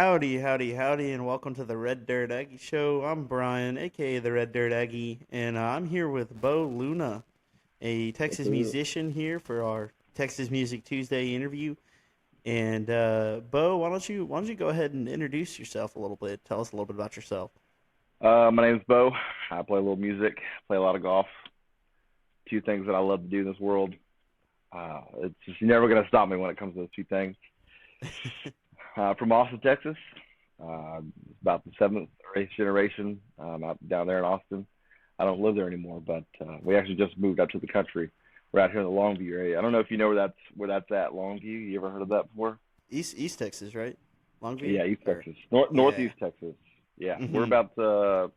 Howdy, howdy, howdy, and welcome to the Red Dirt Aggie Show. I'm Brian, aka the Red Dirt Aggie, and I'm here with Bo Luna, a What's Texas up? musician here for our Texas Music Tuesday interview. And Bo, why don't you go ahead and introduce yourself a little bit? Tell us a little bit about yourself. My name's Bo. I play a little music, play a lot of golf. Two things that I love to do in this world. It's just you're never gonna stop me when it comes to those two things. From Austin, Texas. About the seventh or eighth generation out down there in Austin. I don't live there anymore, but we actually just moved up to the country. We're out here in the Longview area. I don't know if you know where that's at. Longview. You ever heard of that before? East Texas, right? Longview, Yeah, East or Texas, yeah. Northeast Texas. Yeah, we're Hmm. about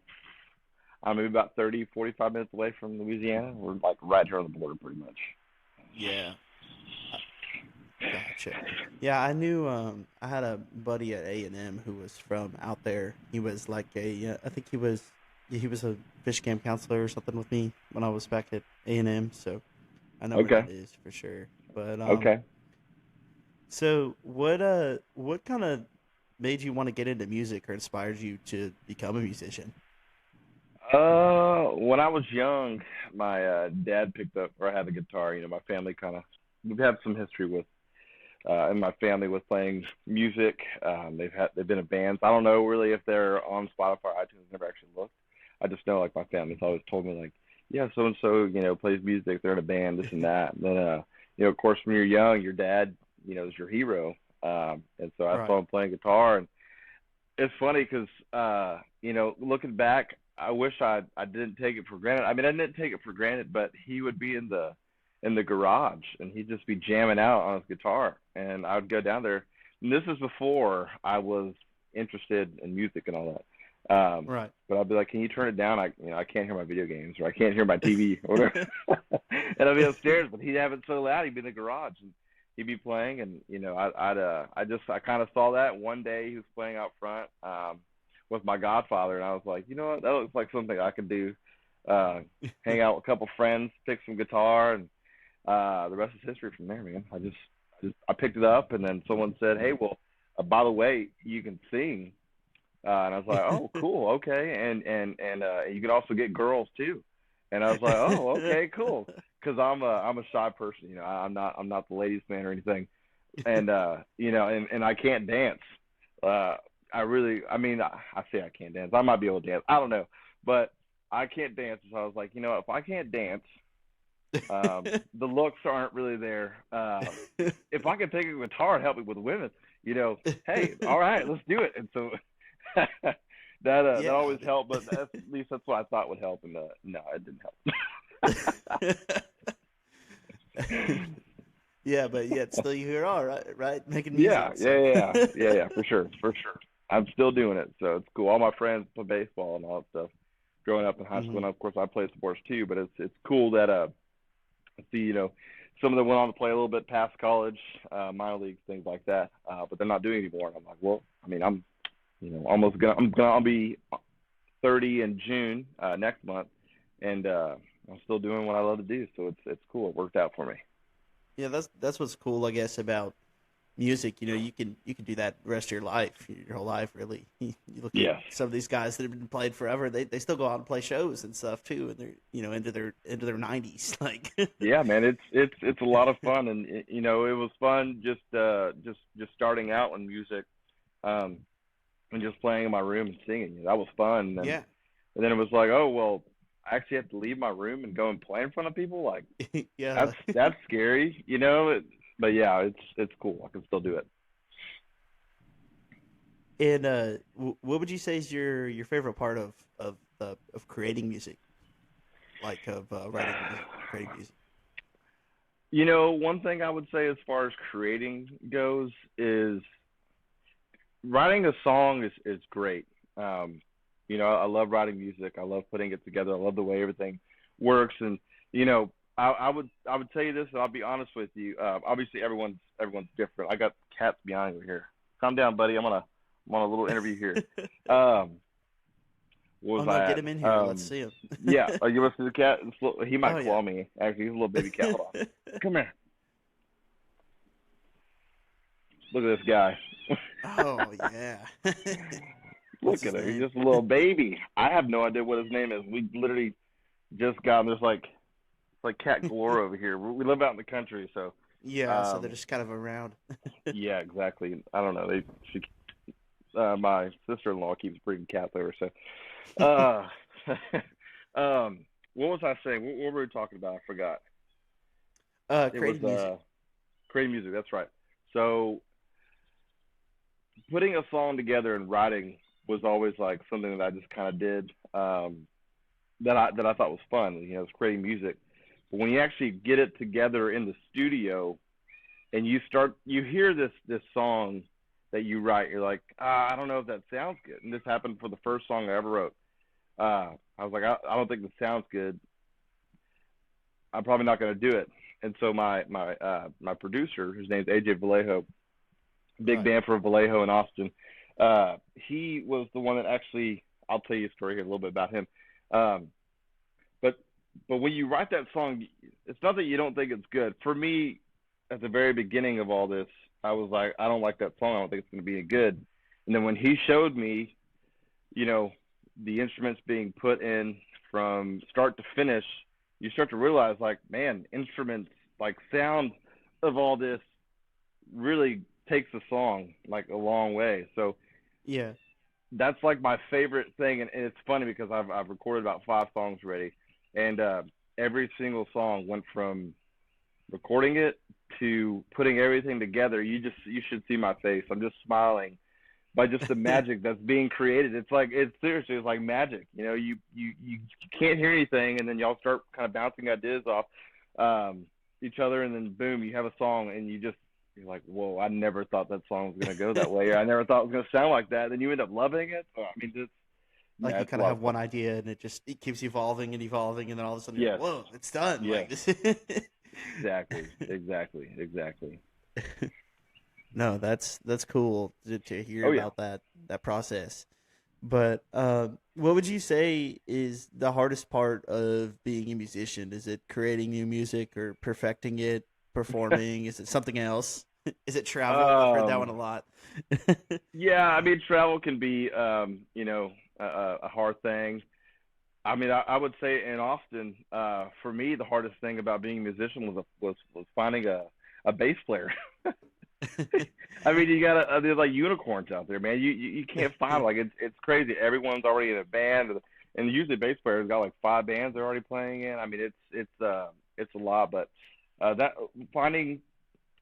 I'm maybe about 30, 45 minutes away from Louisiana. We're like right here on the border, pretty much. Yeah. Uh, Gotcha. Yeah, I knew. I had a buddy at A&M who was from out there. He was like I think he was a fish camp counselor or something with me when I was back at A&M. So I know where Okay, that is for sure. But okay. so what kind of made you want to get into music or inspired you to become a musician? When I was young, my dad picked up or had a guitar. My family kind of we've had some history with in my family with playing music. They've been in bands. I don't know really if they're on Spotify or iTunes. Never actually looked. I just know like my family's always told me like, yeah, so and so plays music. They're in a band, this and that. And then of course when you're young, your dad is your hero. And so I Right. saw him playing guitar, and it's funny because looking back, I wish I didn't take it for granted. I mean, I didn't take it for granted, but he would be in the garage and he'd just be jamming out on his guitar, and I would go down there. And this is before I was interested in music and all that. Right. But I'd be like, "Can you turn it down? I can't hear my video games, or I can't hear my TV, or whatever." And I'd be upstairs, but he'd have it so loud, he'd be in the garage and he'd be playing, and I kind of saw that one day he was playing out front with my godfather, and I was like, you know what, that looks like something I could do. Hang out with a couple friends, pick some guitar, and the rest is history from there, man. I picked it up, and then someone said, "Hey, well, by the way, you can sing," and I was like, "Oh, cool, okay," and you can also get girls too, and I was like, "Oh, okay, cool," because I'm a shy person, I'm not the ladies' man or anything, and and I can't dance. Uh, I mean, I say I can't dance. I might be able to dance. I don't know, but I can't dance. So I was like, if I can't dance, the looks aren't really there. If I can take a guitar and help me with women, hey, all right, let's do it. And so that Yeah. always helped, but at least that's what I thought would help, and no, it didn't Yeah, but yet help. still you here are, right? Making Yeah, music. yeah, So yeah, yeah, yeah, yeah, for sure, for sure. I'm still doing it, so it's cool. All my friends play baseball and all that stuff. Growing up in high school, hmm and of course I played sports too. But it's cool that I see some of them went on to play a little bit past college, minor leagues, things like that. But they're not doing it anymore. And I'm like, well, I mean, I'm almost gonna I'll be 30 in June next month, and I'm still doing what I love to do. So it's cool. It worked out for me. yeah, that's what's cool, I guess, about music. You can do that the rest of your whole life, really. You look at Yes. some of these guys that have been played forever. They still go out and play shows and stuff too, and they're into their 90s. Like, Yeah, man, it's a lot of fun, and it was fun just starting out in music, um, and just playing in my room and singing. That was fun, yeah, and then it was like, oh well, I actually have to leave my room and go and play in front of people. Like yeah. that's scary. But yeah, it's cool. I can still do it. And what would you say is your favorite part of creating music, like of writing music, creating music? One thing I would say as far as creating goes is writing a song is great. I love writing music. I love putting it together. I love the way everything works. And I would tell you this, and I'll be honest with you. Obviously, everyone's different. I got cats behind me here. Calm down, buddy. I'm on a little interview here. Um, what Oh was no, I get at? him in here. Let's see him. Yeah. You want to see the cat? He Oh might yeah. claw me. Actually, he's a little baby cat. Hold on. Come here. Look at this guy. Oh yeah. What's Look at his him. He's name? just a little baby. I have no idea what his name is. We literally just got him. There's like it's like cat galore over here. We live out in the country, so Yeah, so they're um, just kind of around. yeah, exactly. I don't know. She, my sister-in-law keeps breeding cats over. So, uh, what was I saying? What were we talking about? I forgot. It was Creative music. creating music. That's right. So putting a song together and writing was always like something that I just kind of did. That I thought was fun. It's creating music. But when you actually get it together in the studio and you hear this song that you write, you're like, I don't know if that sounds good. And this happened for the first song I ever wrote. I was like, I don't think this sounds good. I'm probably not going to do it. And so my producer, his name's AJ Vallejo, big Right. band for Vallejo in Austin. He was the one that actually. I'll tell you a story here a little bit about him. Um, but but when you write that song, it's not that you don't think it's good. For me, at the very beginning of all this, I was like, I don't like that song. I don't think it's going to be good. And then when he showed me, you know, the instruments being put in from start to finish, you start to realize, like, man, instruments, like sound of all this really takes a song like a long way. So Yeah. that's like my favorite thing, and it's funny because I've recorded about 5 songs already, and every single song went from recording it to putting everything together. You should see my face. I'm just smiling by just the magic that's being created. It's like it's like magic. You can't hear anything, and then y'all start kind of bouncing ideas off each other, and then boom, you have a song, and you're like, whoa, I never thought that song was gonna go that way, or I never thought it was gonna sound like that. Then you end up loving it. So, I mean, just Like yeah, you it's a kind of lot have of fun. one idea and it keeps evolving and evolving, and then all of a sudden you're like, Yes, whoa, it's done. Like yes, this. exactly. No, that's cool to hear Oh yeah. about that process. But what would you say is the hardest part of being a musician? Is it creating new music or perfecting it, performing? Is it something else? Is it travel? I've heard that one um, a lot. yeah, I mean, travel can be, a hard thing. I mean, I would say in Austin, for me, the hardest thing about being a musician was finding a bass player. I mean, you got there's like unicorns out there, man. You can't find like it's crazy. Everyone's already in a band, and usually bass players got like 5 bands they're already playing in. I mean, it's a lot, but that finding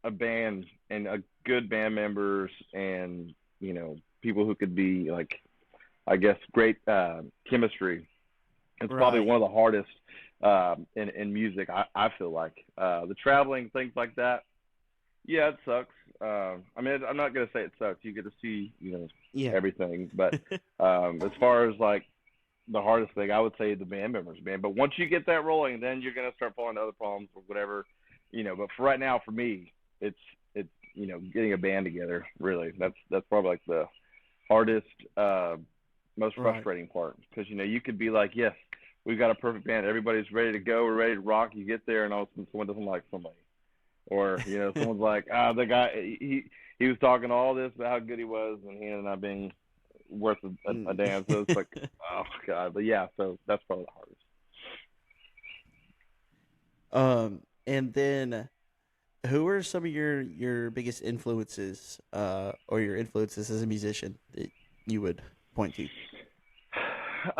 a band and a good band members and people who could be like, I guess, great chemistry. It's probably Right. one of the hardest in music. I feel like the traveling things like that. Yeah, it sucks. I mean, I'm not gonna say it sucks. You get to see Yeah. everything, but as far as like the hardest thing, I would say the band members, man. But once you get that rolling, then you're gonna start falling into other problems or whatever, But for right now, for me, it's it's getting a band together. Really, that's probably like the hardest, most Right. frustrating part because you could be like, yes, we've got a perfect band, everybody's ready to go, we're ready to rock. You get there, and all of a sudden someone doesn't like somebody, or someone's like, the guy he was talking all this about how good he was, and he ended up being worth a Mm. damn. So it's like, oh god, but yeah, so that's probably the hardest. And then who are some of your biggest influences, or your influences as a musician that you would point to?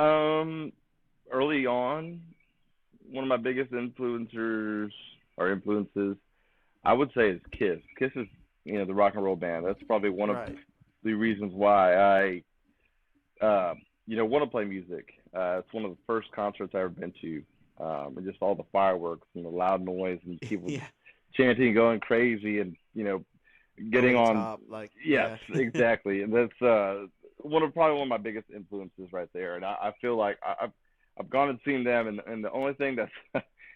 um, Early on, one of my biggest influencers or influences, I would say, is Kiss. Kiss is the rock and roll band. That's probably one of Right. the reasons why I want to play music. It's one of the first concerts I've ever been to, and just all the fireworks and the loud noise and people just Yeah. chanting, going crazy, and Over getting the on. top, like Yes, yeah. exactly, and that's probably one of my biggest influences right there. And I feel like I've gone and seen them, and the only thing that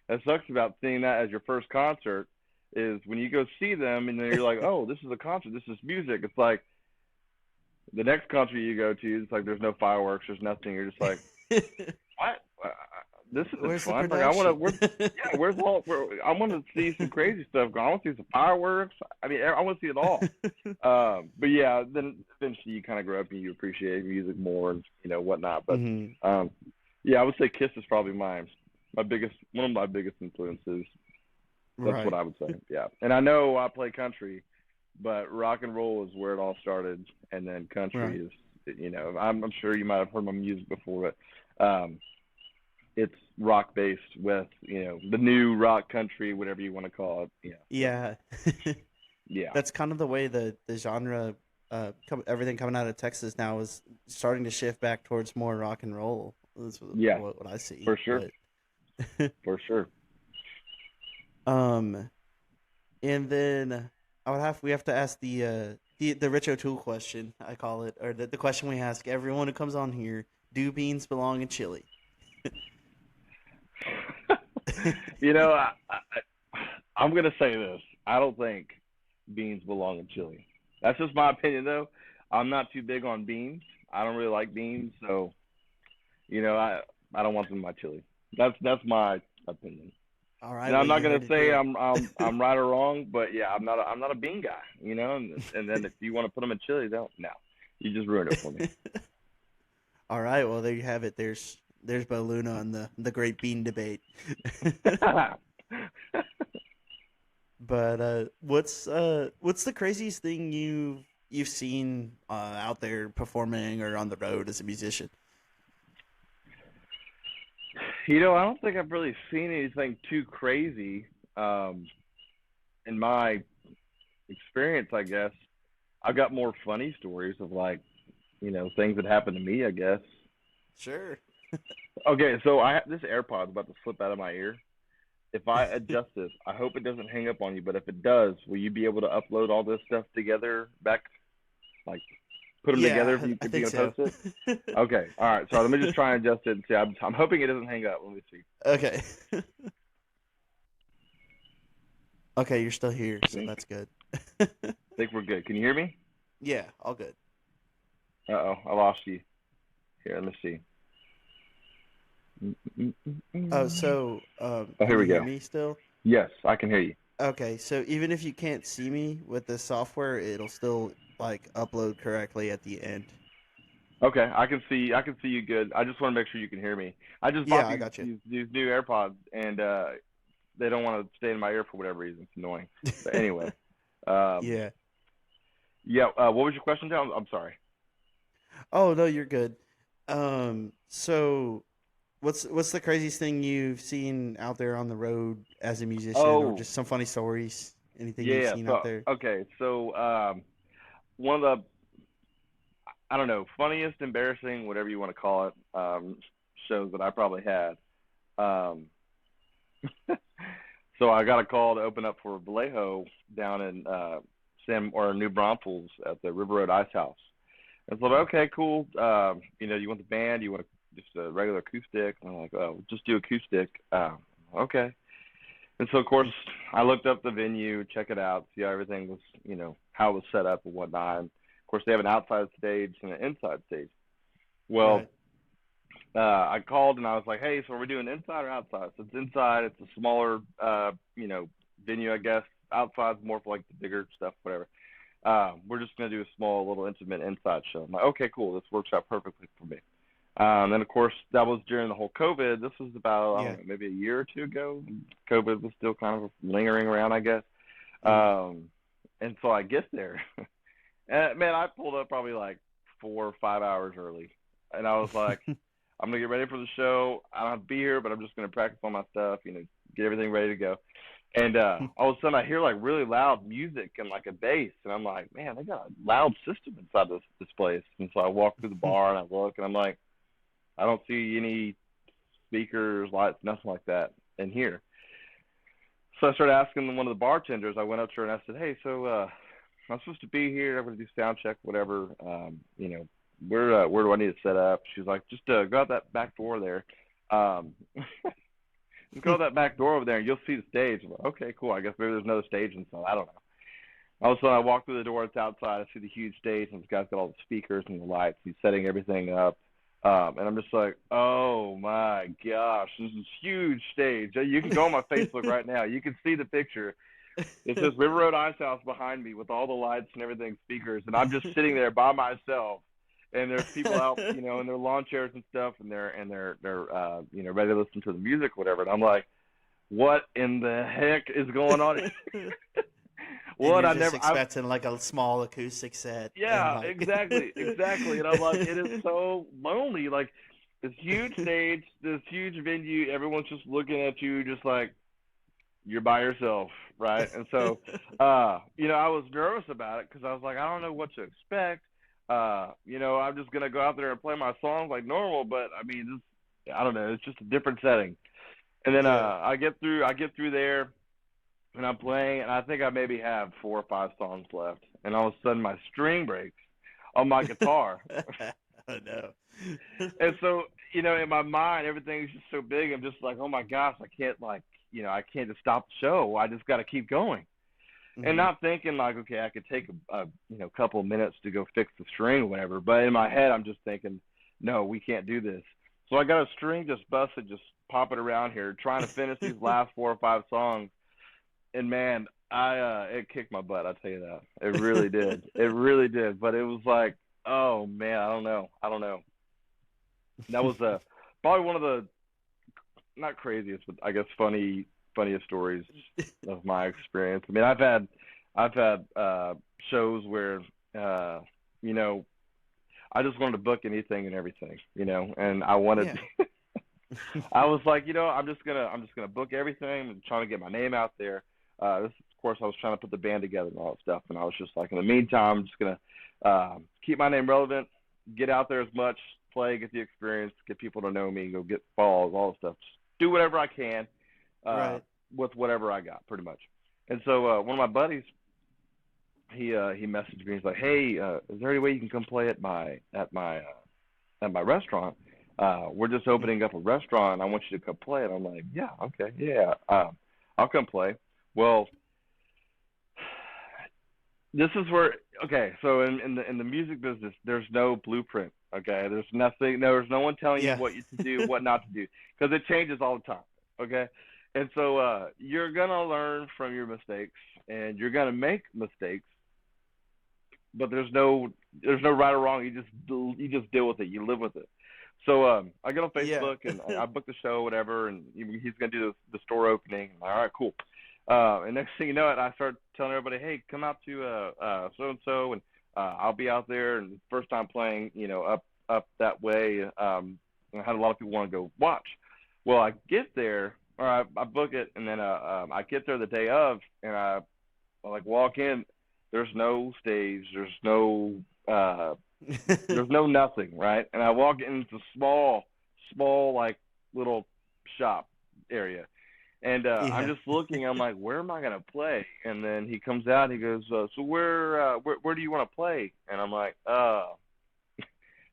that sucks about seeing that as your first concert is when you go see them, and then you're like, oh, this is a concert, this is music. It's like the next country you go to, it's like there's no fireworks, there's nothing. You're just like, what? this is Where's the fun. Like I want to, production? yeah, I want to see some crazy stuff. I want to see some fireworks. I mean, I want to see it all. But yeah, then eventually you kind of grow up and you appreciate music more and whatnot. But Hmm. um, yeah, I would say Kiss is probably one of my biggest influences. That's what Right. I would say. Yeah, and I know I play country, but rock and roll is where it all started, and then Right. country is. I'm sure you might have heard my music before, but it's rock based with the new rock country, whatever you want to call it. Yeah. So Yeah. yeah, That's kind of the way the genre, everything coming out of Texas now is starting to shift back towards more rock and roll. That's yeah, what I see. for sure, But for sure. um, and then we have to ask the Rich O'Toole question, I call it, or the question we ask everyone who comes on here: Do beans belong in chili? you know, I'm gonna say this. I don't think beans belong in chili. That's just my opinion, though. I'm not too big on beans. I don't really like beans, so I don't want them in my chili. That's my opinion. All right, Now well I'm not you gonna heard it say here. I'm right or wrong, but yeah, I'm not a bean guy, And then if you want to put them in chili, don't no, you just ruined it for me. All right, well there you have it. There's Bo Luna on the great bean debate. But what's the craziest thing you've seen out there performing or on the road as a musician? I don't think I've really seen anything too crazy um, in my experience. I guess I've got more funny stories of like things that happened to me. I guess. Sure. Okay, so I have this AirPod's about to slip out of my ear. If I adjust this, I hope it doesn't hang up on you. But if it does, will you be able to upload all this stuff together back, like put them together Yeah, I if you're think gonna so. post it? Okay, all right. So let me just try and adjust it and see. I'm hoping it doesn't hang up. Let me see. Okay. Okay, you're still here, I so think that's good. think we're good. Can you hear me? Yeah, all good. Uh oh, I lost you. Here, let me see. Oh, Mm-mm-mm-mm. so Oh, can here you we hear go. me still? Yes, I can hear you. Okay, so even if you can't see me with the software, it'll still like upload correctly at the end. Okay, I can see you good. I just want to make sure you can hear me. I just bought Yeah, I got you. these new AirPods, and they don't want to stay in my ear for whatever reason. It's annoying. But anyway, um, Yeah. yeah. What was your question, John? I'm sorry. Oh no, you're good. So what's the craziest thing you've seen out there on the road as a musician, or Oh, just some funny stories? Anything yeah. you've Yeah. seen out So there? okay, so one of the I don't know funniest, embarrassing, whatever you want to call it, shows that I probably had. Um, so I got a call to open up for Vallejo down in San or New Braunfels at the River Road Ice House. And so, okay, cool. You want the band? You want just a regular acoustic? And I'm like, oh, just do acoustic. Okay. And so, of course, I looked up the venue, check it out, see how everything was, how it was set up and whatnot. And of course, they have an outside stage and an inside stage. Well, Right. I called and I was like, hey, so are we doing inside or outside? So it's inside. It's a smaller, venue, I guess. Outside's more for like the bigger stuff, whatever. We're just gonna do a small little intimate inside show. I'm like, okay, cool. This works out perfectly for me. And of course, that was during the whole COVID. This was about I don't Yeah. know, maybe a year or two ago. COVID was still kind of lingering around, I guess. Mm. Um, and so I get there, and man, I pulled up probably like 4 or 5 hours early, and I was like, I'm gonna get ready for the show. I don't have to be here, but I'm just gonna practice all my stuff, get everything ready to go. And all of a sudden, I hear like really loud music and like a bass, and I'm like, man, they got a loud system inside this place. And so I walk through the bar and I look, and I'm like, I don't see any speakers, lights, nothing like that in here. So I started asking one of the bartenders. I went up to her and I said, hey, so I'm supposed to be here. I'm gonna do sound check, whatever. Where do I need to set up? She's like, just go out that back door there. Um, just go out that back door over there, and you'll see the stage. I'm like, okay, cool. I guess maybe there's another stage inside. I don't know. All of a sudden, I walk through the door. It's outside. I see the huge stage, and this guy's got all the speakers and the lights. He's setting everything up. And I'm just like, oh my gosh, this is huge stage. You can go on my Facebook right now. You can see the picture. It says River Road Ice House behind me with all the lights and everything, speakers, and I'm just sitting there by myself. And there's people out, in their lawn chairs and stuff, and they're ready to listen to the music, whatever. And I'm like, what in the heck is going on? And What you're I just never, I, expecting like a small acoustic set and yeah, like exactly, exactly. And I'm like, it is so lonely. Like this huge stage, this huge venue, everyone's just looking at you, just like you're by yourself, right? And so, I was nervous about it because I was like, I don't know what to expect. I'm just gonna go out there and play my songs like normal, but I mean, I don't know, it's just a different setting. And then yeah. I get through there, and I'm playing, and I think I maybe have 4 or 5 songs left, and all of a sudden my string breaks on my guitar. Oh no. And so, in my mind, everything's just so big. I'm just like, oh my gosh, I can't I can't just stop the show. I just got to keep going, and Hmm. not thinking like, okay, I could take a couple of minutes to go fix the string or whatever. But in my head, I'm just thinking, no, we can't do this. So I got a string just busted, just popping around here, trying to finish these last 4 or 5 songs. And man, I it kicked my butt. I'll tell you that. It really did. It really did. But it was like, oh man, I don't know. That was probably one of the not craziest, but I guess funniest stories of my experience. I mean, I've had shows where uh, you know I just wanted to book anything and everything, and I wanted. Yeah. I was like, I'm just gonna book everything and trying to get my name out there. Of course, I was trying to put the band together and all that stuff, and I was just like, in the meantime, I'm just gonna keep my name relevant, get out there as much, play, get the experience, get people to know me, go get falls, all the stuff. Just do whatever I can uh, Right. with whatever I got, pretty much. And so one of my buddies, he messaged me. He's like, "Hey, is there any way you can come play at my restaurant? We're just opening up a restaurant. I want you to come play." And I'm like, "Yeah, okay, yeah, I'll come play." Well, this is where okay. So in the music business, there's no blueprint. Okay, there's nothing. There's no one telling you Yeah. what you to do, what not to do, because it changes all the time. Okay, and so you're gonna learn from your mistakes, and you're gonna make mistakes, but there's no right or wrong. You just deal with it. You live with it. So I get on Yeah. Facebook and I book the show, whatever, and he's gonna do the store opening. I'm like, all right, cool. And next thing you know, I start telling everybody, hey, come out to so and so, and I'll be out there. And first time playing, up that way. I had a lot of people want to go watch. Well, I get there, or I book it, and then I get there the day of, and I like walk in. There's no stage. Uh, there's no nothing, right? And I walk into small like little shop area, and I'm Yeah. just looking. I'm like, where am I gonna play? And then he comes out. And he goes, so where do you want to play? And I'm like,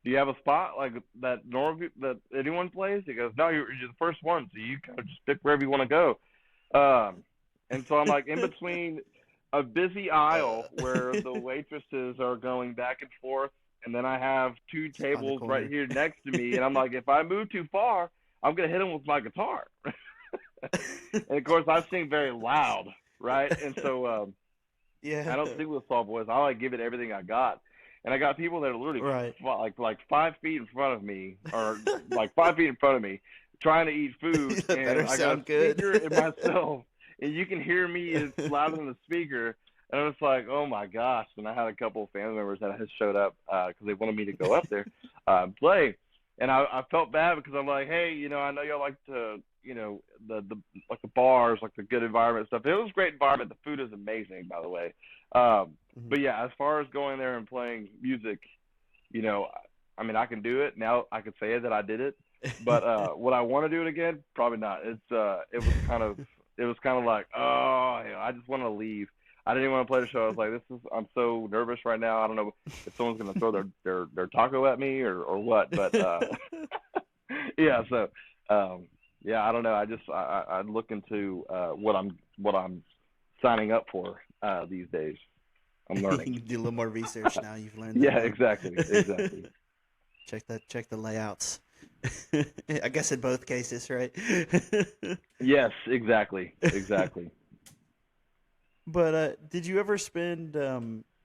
do you have a spot like that that anyone plays? He goes, no, you're the first one, so you kind of just pick wherever you want to go. And so I'm like in between a busy aisle where the waitresses are going back and forth, and then I have two On the tables right corner. here next to me, and I'm like, if I move too far, I'm gonna hit them with my guitar. And of course, I sing very loud, right? And so Yeah. I don't sing with soft voice. I like give it everything I got. And I got people that are literally Right. like 5 feet in front of me, or like 5 feet in front of me, trying to eat food, That and better I got a sound good. speaker in myself, and you can hear me as loud than the speaker. And I was like, oh my gosh! And I had a couple of family members that had showed up because they wanted me to go up there and play, and I felt bad because I'm like, hey, I know y'all like to, the like the bars, like the good environment stuff. It was a great environment. The food is amazing, by the way. Um, Mhm. but yeah, as far as going there and playing music, you know, I mean, I can do it now. I could say that I did it, but would I want to do it again? Probably not. It was kind of like, oh, I just want to leave. I didn't even want to play the show. I was like, I'm so nervous right now. I don't know if someone's gonna throw their taco at me or what. But yeah, so yeah, I don't know. I look into what I'm signing up for these days. I'm You learning. can do a little more research now. You've learned that Yeah, one. exactly, exactly. check the layouts. I guess in both cases, right? Yes, exactly, exactly. But did you ever spend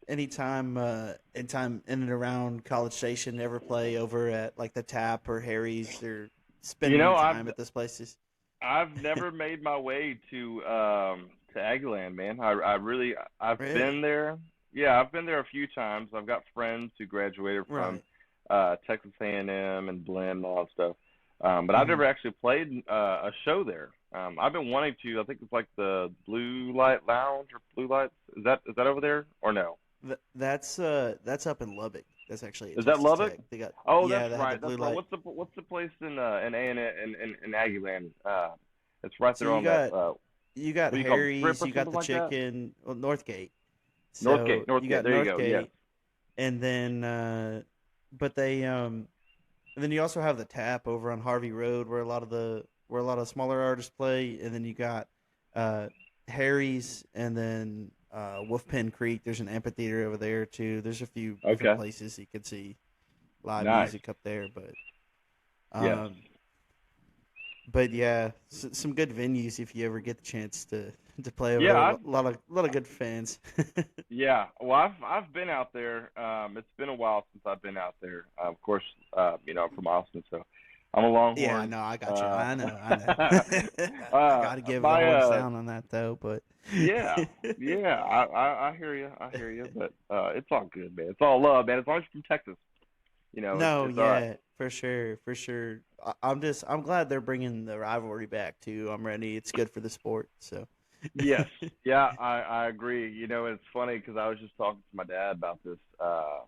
any time in and around College Station? Ever play over at like the Tap or Harry's, or spend You any know, I've time at those places? I've never made my way to Aggieland, man. I really I've Really? been there. Yeah, I've been there a few times. I've got friends who graduated from Right. Texas A&M and Blinn and all that stuff. But I've Hmm. never actually played a show there. I've been wanting to. I think it's like the Blue Light Lounge or Blue Lights. Is that over there or no? That's up in Lubbock. That's actually at Is that Texas Lubbock? Tech. They got Oh, that's yeah, they have the right. blue That's right. light. What's the place in A and in Aggieland? It's right So there on that. you got What do you call it? Strip Harry's, or you got something the like that? chicken, well, Northgate. So Northgate. you Northgate. got There you go. Yes. Northgate, and then but they and then you also have the Tap over on Harvey Road where a lot of smaller artists play, and then you got uh, Harry's, and then Wolfpen Creek. There's an amphitheater over there too. There's a few different Okay. places you can see live Nice. music up there, Yes. um, but yeah, some good venues if you ever get the chance to play over Yeah. there. A I've lot of good fans. yeah. Well, I've been out there. It's been a while since I've been out there. Of course, I'm from Austin, so I'm a Yeah, Longhorn. no, I got you. Uh, I know. I got to give the my horns down on that though, but Yeah, yeah, I hear you, but it's all good, man. It's all love, man. As long as you're from Texas, no, it's all right. yeah, for sure, for sure. I'm glad they're bringing the rivalry back too. I'm ready. It's good for the sport. So, Yes, yeah, I agree. It's funny because I was just talking to my dad about this a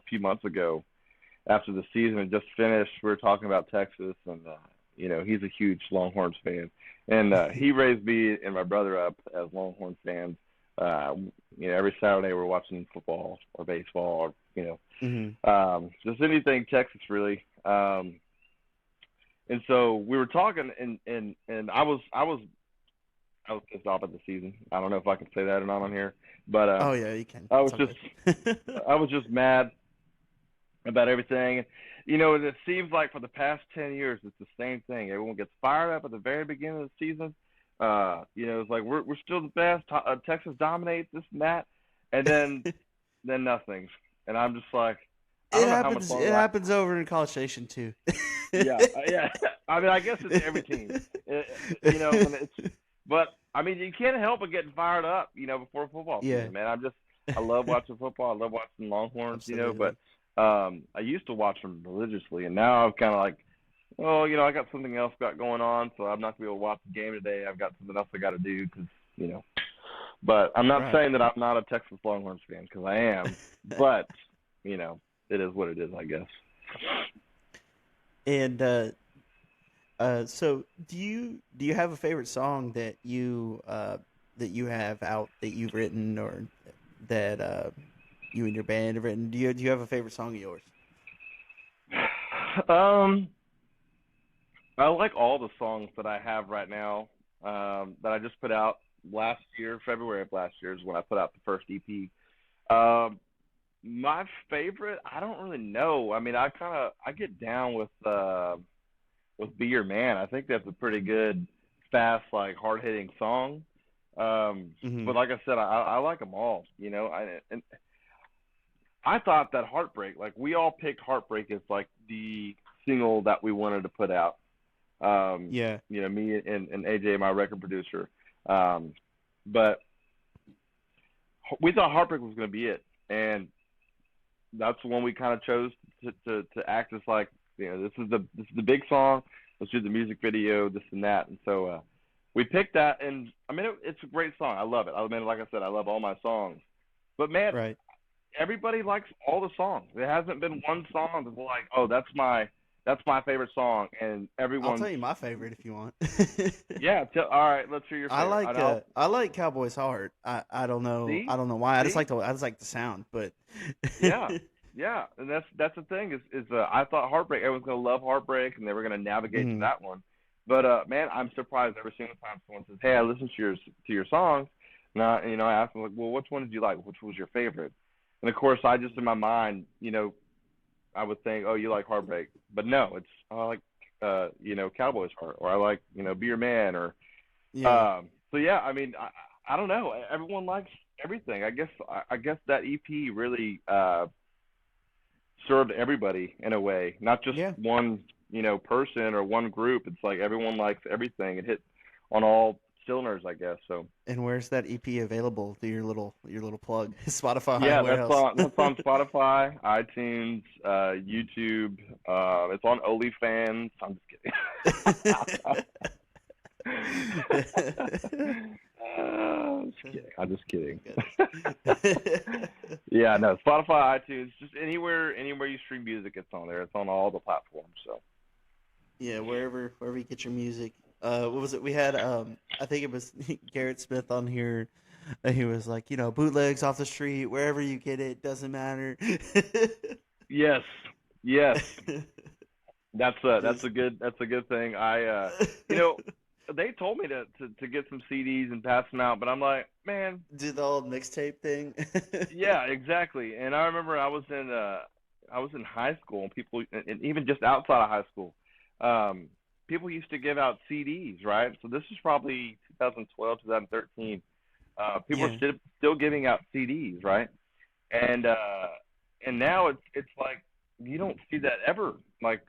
few months ago after the season had just finished. We were talking about Texas, and he's a huge Longhorns fan, and he raised me and my brother up as Longhorns fans. Uh, every Saturday we're watching football or baseball or hmm just anything Texas really. And so we were talking, and I was pissed off at the season. I don't know if I can say that or not on here, but oh yeah, you can. I It's was all just good. I was just mad about everything. It seems like for the past 10 years, it's the same thing. Everyone gets fired up at the very beginning of the season. It's like we're still the best. Texas dominates this and that, and then nothing. And I'm just like, I It don't know how much happens. It longer. happens over in College Station too. Yeah, yeah. I mean, I guess it's every team. And but I mean, you can't help but getting fired up, before football Yeah, season, man. I love watching football. I love watching Longhorns, but absolutely. I used to watch them religiously, and now I'm kind of like, oh, I got something else got going on, so I'm not gonna be able to watch the game today. I've got something else I got to do because, you know. But I'm not Right. saying that I'm not a Texas Longhorns fan because I am, but you know, it is what it is, I guess. And so do you have a favorite song that you have out that you've written, or that you and your band have written? Do you have a favorite song of yours? Um, I like all the songs that I have right now. That I just put out last year, February of last year is when I put out the first EP. Um, my favorite, I don't really know. I mean, I get down with "Be Your Man." I think that's a pretty good, fast, like hard hitting song. Hmm. But like I said, I like them all. And I thought that "Heartbreak," like we all picked "Heartbreak" as like the single that we wanted to put out. Yeah. Me and AJ, my record producer. Um, but we thought "Heartbreak" was going to be it, and that's the one we kind of chose to act as like, this is the big song. Let's do the music video, this and that, and so we picked that, and I mean it's a great song. I love it. I mean, like I said, I love all my songs, but man, Right. everybody likes all the songs. There hasn't been one song that's like, oh, that's my favorite song, and I'll tell everyone's you my favorite if you want. yeah. All right, let's hear your favorite. I know. I like Cowboy's Heart. I See, don't know why. see, I just like the sound, but yeah, yeah, and that's the thing is I thought "Heartbreak," everyone's gonna love "Heartbreak," and they were gonna navigate to Mhm. that one. But man, I'm surprised every single time someone says, "Hey, I listened to your songs." Now, I ask them like, "Well, which one did you like? Which was your favorite?" And of course, I just in my mind, I would think, oh, you like Heartbreak, but no, it's I like Cowboys Heart, or I like Be Your Man, or Yeah. so yeah. I mean, I don't know. Everyone likes everything. I guess that EP really served everybody in a way, not just Yeah. one person or one group. It's like everyone likes everything. It hit on all cylinders, I guess. So And where's that EP available? Do your little plug? Spotify, yeah, where else? that's on Spotify, iTunes, YouTube. It's on OnlyFans. I'm just kidding. I'm just kidding. Yeah, no, Spotify, iTunes, just anywhere you stream music, it's on there. It's on all the platforms. So Yeah, wherever you get your music. What was it? We had I think it was Garrett Smith on here. He was like, bootlegs off the street, wherever you get it, doesn't matter. yes, yes, Just that's a good thing. You know, they told me to get some CDs and pass them out, but I'm like, man, do the old mixtape thing. yeah, exactly. And I remember I was in high school, and people, and even just outside of high school, um, people used to give out CDs, right? So this is probably 2012, 2013. People are Yeah, still giving out CDs, right? And now it's like you don't see that ever. Like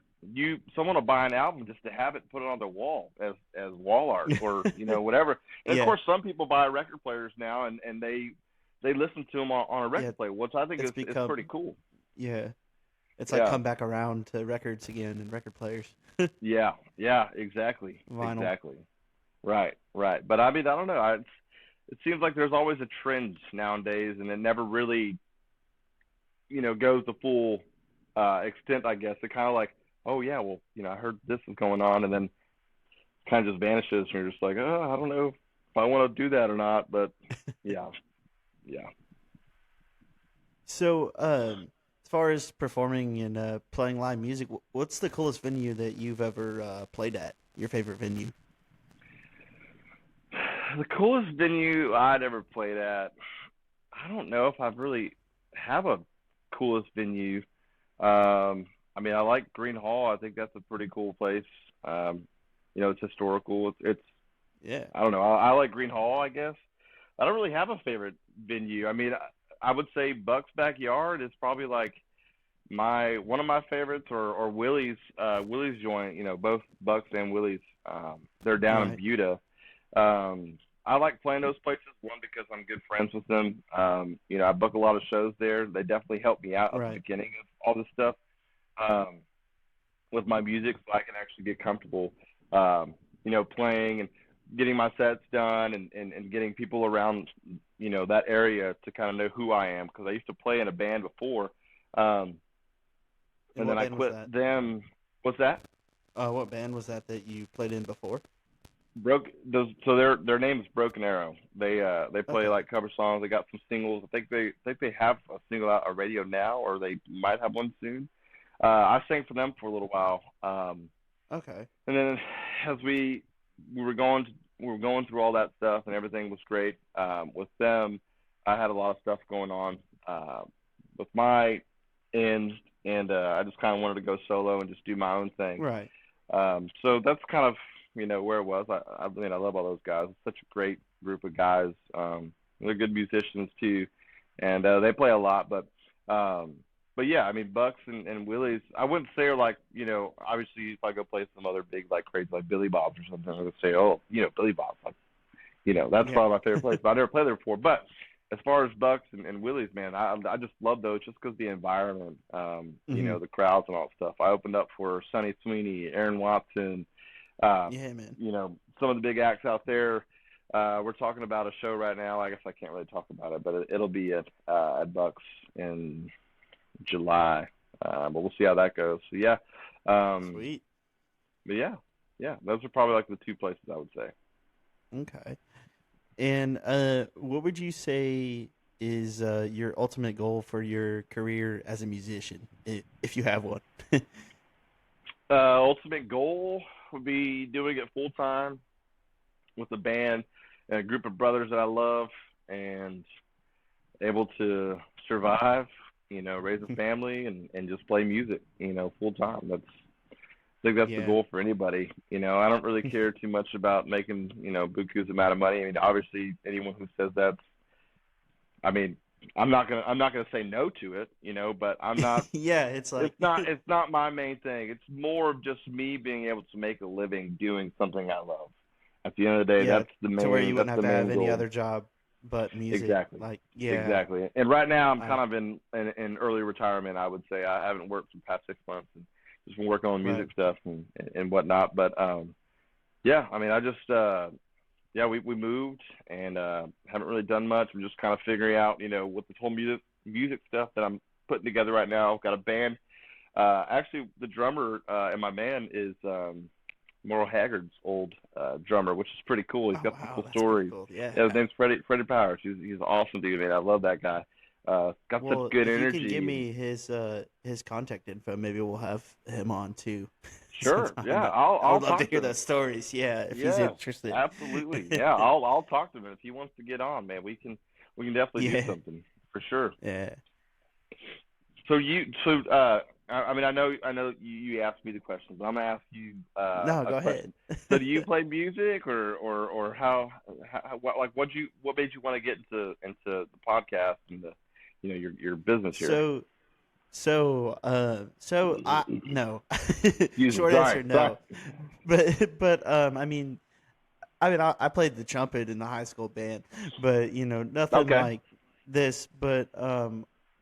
someone will buy an album just to have it, put it on their wall as wall art, or whatever. And of yeah, course, some people buy record players now, and they listen to them on a yeah. record player, which I think It's is pretty become cool. yeah. It's like Yeah, come back around to records again and record players, yeah, exactly, vinyl. exactly. Right, right. But I mean, I don't know. It seems like there's always a trend nowadays, and it never really goes the full extent, I guess. It kind of like, oh yeah, well, I heard this is going on, and then kind of just vanishes, and you're just like, oh, I don't know if I want to do that or not, but yeah, yeah. So, as far as performing and playing live music, what's the coolest venue that you've ever played at? Your favorite venue? The coolest venue I'd ever played at, I don't know if I've really have a coolest venue. I mean, I like Green Hall. I think that's a pretty cool place. Um, it's historical. It's Yeah, I don't know. I like Green Hall, I guess. I don't really have a favorite venue. I mean, I would say Buck's Backyard is probably like my one of my favorites, or Willie's joint. Both Bucks and Willie's. They're down in right, Buda. I like playing those places, one, because I'm good friends with them. I book a lot of shows there. They definitely helped me out at the right. beginning of all this stuff, um, with my music, so I can actually get comfortable, playing and getting my sets done, and getting people around, that area to kind of know who I am, because I used to play in a band before, um, And and then what I band was quit that? them. What's that? What band was that you played in before? Broke those. So their name is Broken Arrow. They play Okay, like cover songs. They got some singles. I think they have a single out on radio now, or they might have one soon. I sang for them for a little while, okay, and then as we were going through all that stuff, and everything was great with them. I had a lot of stuff going on with my end, and I just kind of wanted to go solo and just do my own thing. right. So that's kind of where it was. I mean, I love all those guys. It's such a great group of guys. They're good musicians too, and they play a lot. But yeah, I mean, Bucks and Willie's. I wouldn't say are like obviously if I go play some other big like crazy like Billy Bob's or something, I would say, oh, Billy Bob's, like, that's Yeah. probably my favorite place. But I never played there before. But as far as Bucks and Willie's, man, I just love those just because the environment, Hmm. the crowds and all that stuff. I opened up for Sonny Sweeney, Aaron Watson, uh, Yeah, man. some of the big acts out there. We're talking about a show right now. I guess I can't really talk about it, but it'll be at Bucks in July. But we'll see how that goes. So yeah, um, Sweet. but yeah, those are probably like the two places I would say. Okay. And what would you say is your ultimate goal for your career as a musician, if you have one? Ultimate goal would be doing it full time with a band and a group of brothers that I love, and able to survive raise a family and just play music, full time. I think that's the Yeah. goal for anybody. I don't really care too much about making, buku's amount of money. I mean, obviously, anyone who says that, I mean, I'm not gonna say no to it, but I'm not. Yeah, it's like It's not my main thing. It's more of just me being able to make a living doing something I love. At the end of the day, yeah, that's the to where main you wouldn't that's have the to have main any goal. other job but music. Exactly. Like, yeah, Exactly. And right now I'm I kind of in early retirement, I would say. I haven't worked for the past 6 months and just been working on right. music stuff and whatnot. But yeah, I mean I just yeah, we moved and haven't really done much. I'm just kind of figuring out, with this whole music stuff that I'm putting together right now. I've got a band. Actually, the drummer in my band is Merle Haggard's old drummer, which is pretty cool. He's Oh got some wow, cool that's pretty stories. cool. Yeah, his Yeah. name's Freddie Powers. He's an awesome dude, man. I love that guy. Got such Well, good if you can give energy. And me his contact info, maybe we'll have him on too sure, sometime. yeah, But I I'll would love to talk to hear him. those stories. Yeah, if he's Yeah, interested. absolutely. Yeah, I'll talk to him if he wants to get on, man. We can definitely do Yeah, something for sure. yeah. So I mean I know you asked me the question, but I'm gonna ask you No, a go ahead. question. So do you play music or how what made you want to get into the podcast and the your business here? So, so I no. Excuse me. Short Sorry. answer, Sorry. no. But I played the trumpet in the high school band, but nothing Okay. like this. But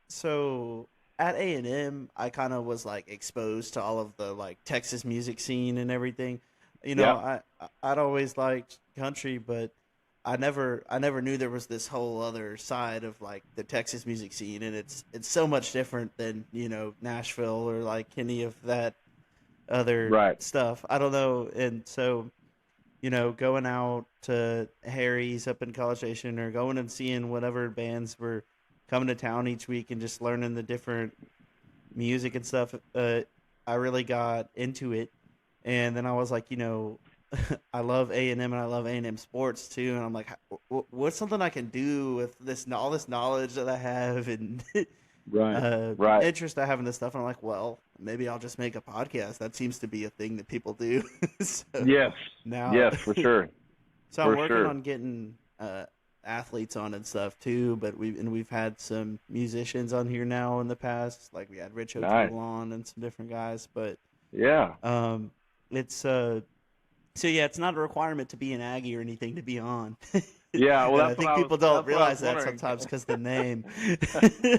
so at A&M, I kind of was like exposed to all of the like Texas music scene and everything. Yeah. I'd always liked country, but I never knew there was this whole other side of like the Texas music scene, and it's so much different than Nashville or like any of that other Right. stuff. I don't know, and so going out to Harry's up in College Station or going and seeing whatever bands were coming to town each week and just learning the different music and stuff. I really got into it, and then I was like, I love A&M and I love A&M sports too, and I'm like, what's something I can do with this all this knowledge that I have and Right. Right. interest I have in this stuff? And I'm like, well, maybe I'll just make a podcast. That seems to be a thing that people do. So Yes. now, Yes, for sure. so I'm For working sure. on getting athletes on and stuff too. But we've had some musicians on here now in the past. Like we had Rich Nice. O'Toole on and some different guys. But Yeah. it's so yeah, it's not a requirement to be an Aggie or anything to be on. Yeah, well And I think people don't that's what I was realize that wondering. sometimes because the name.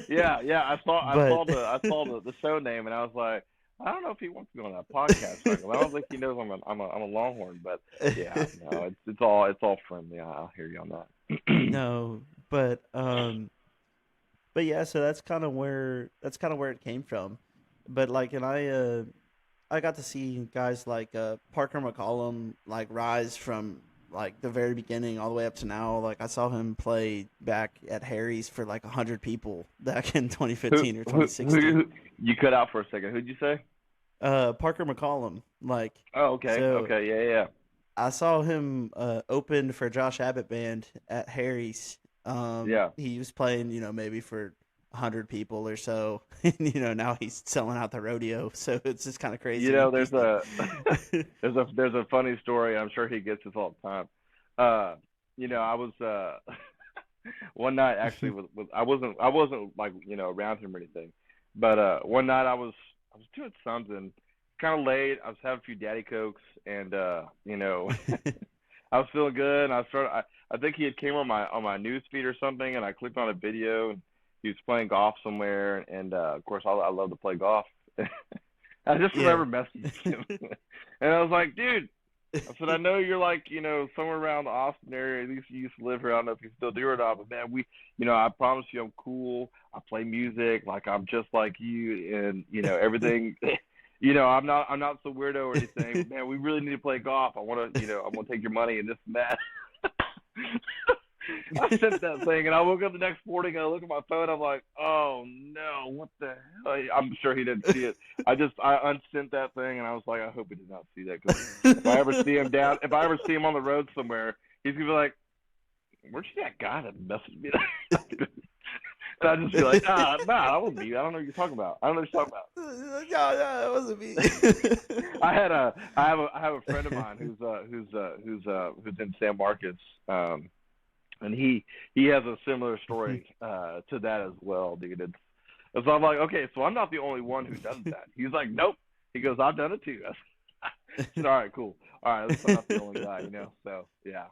Yeah, yeah. But I saw the show name, and I was like, I don't know if he wants to be on that podcast. Right? I don't think he knows I'm a Longhorn, but yeah, no, it's all friendly. I'll hear you on that. no, but yeah, so that's kind of where it came from. But like, and I got to see guys like Parker McCollum like rise from like the very beginning all the way up to now. Like I saw him play back at Harry's for like 100 people back in who, 2015 or who 2016. you cut out for a second? Who'd you say? Parker McCollum, like Oh, okay, so okay, yeah, yeah, I saw him open for Josh Abbott band at Harry's. yeah. He was playing, maybe for 100 people or so. And, now he's selling out the rodeo. So it's just kind of You crazy. know, there's a there's a funny story. I'm sure he gets this all the time. I was one night actually with I wasn't like around him or anything, but one night I was doing something kind of late. I was having a few daddy cokes and I was feeling good and I think he had came on my news feed or something and I clicked on a video and he was playing golf somewhere and of course I love to play golf. I just Yeah. remember messaging him and I was like, dude, I said, I know you're like, somewhere around the Austin area. At least you used to live here. I don't know if you still do or not, but man, I promise you I'm cool. I play music. Like I'm just like you and, everything, I'm not so weirdo or anything, but man, we really need to play golf. I want to take your money and this and that. I sent that thing and I woke up the next morning and I look at my phone. I'm like, oh no, what the hell? I'm sure he didn't see it. I unsent that thing and I was like, I hope he did not see that because if I ever see him on the road somewhere, he's gonna be like, where'd you see that guy that messaged me? And I'd just be like, nah, that wasn't me. I don't know what you're talking about. I don't know what you're talking about. No, that wasn't me. I have a friend of mine who's in San Marcos, and he has a similar story to that as well, dude. And so I'm like, okay, so I'm not the only one who does that. He's like, nope. He goes, I've done it too. I said, all right, cool. All right, at least I'm not the only guy, you know. So yeah,